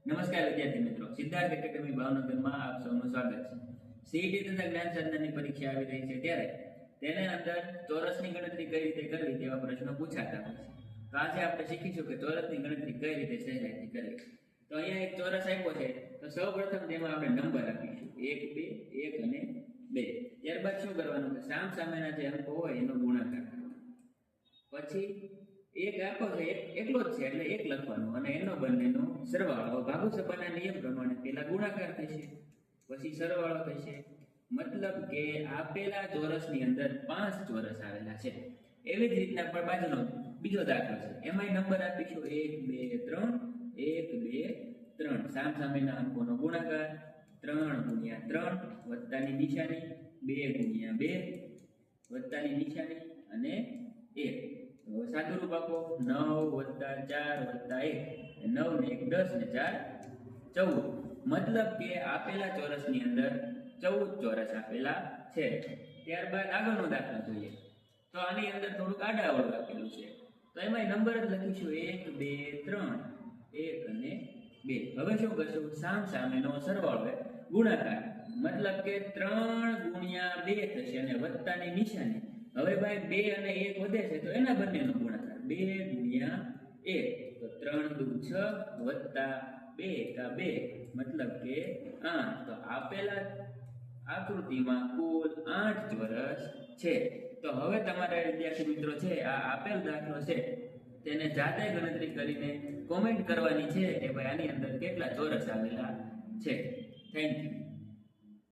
નમસ્કાર વિદ્યાર્થી મિત્રો, સિદ્ધાર્થ એકેડમી ભાવનગરમાં આપ સૌનું સ્વાગત છે। સીઈટી તથા જ્ઞાન સાધનાની પરીક્ષા આવી રહી છે ત્યારે તેને અંદર ચોરસની ગણતરી કઈ રીતે કરવી તેવા પ્રશ્નો પૂછાતા હોય છે। તો આજે આપણે શીખીશું કે ચોરસની ગણતરી કઈ રીતે સહેલાઈથી કરવી। તો અહીંયા એક ચોરસ આપ્યો છે, તો સૌપ્રથમ તેમાં આપણે નંબર આપીશું 1, 2, 1 અને 2। ત્યારબાદ શું કરવાનું કે સામ સામેના જે અંકો હોય એનો ગુણાકાર કરવાનો। પછી એક આખો છે, એકલો જ છે એટલે એક લખવાનું અને એનો બંનેનો સરવાળો ભાગુસભાના નિયમ પ્રમાણે પહેલા ગુણાકાર થશે, પછી સરવાળો થશે। મતલબ કે આપેલા ચોરસની અંદર 5 ચોરસ આવેલા છે। એવી જ રીતના પણ બાજુનો બીજો દાખલો છે, એમાંય નંબર આપીશું 1, 2, 3, 1, 2, 3। સામ સામેના અંકોનો ગુણાકાર 3 × 3 વત્તાની નિશાની, 2 × 2 વત્તાની નિશાની અને 1। સાદુરૂપ આપો 9 + 4 + 1, 9 ને 1 10 ને 4 14। મતલબ કે આપેલા ચોરસની અંદર 14 ચોરસ આપેલા છે। ત્યારબાદ આગળનો દાખલો જોઈએ, તો આની અંદર થોડુંક આડાઅવળું આપેલું છે, તો એમાં નંબર જ લખીશું 1, 2, 3, 1 અને 2। હવે શું કરશું, સામ સામેનો સરવાળો ગુણાકાર, મતલબ કે 3 × 2 થશે અને વત્તાની નિશાની। હવે ભાઈ 2 અને 1 વધે છે તો એના બંનેનો ગુણાકાર 2 × 1, તો 3 દુ 6 વત્તા 2 કા 2 મતલબ કે 8। તો આપેલા આકૃતિમાં કુલ 8 ચોરસ છે। તો હવે તમારા વિદ્યાર્થી મિત્રો છે, આ આપેલ દાખલો છે તેને જાતે ગણતરી કરીને કોમેન્ટ કરવાની છે કે ભાઈ આની અંદર કેટલા ચોરસ આવેલા છે। Thank you.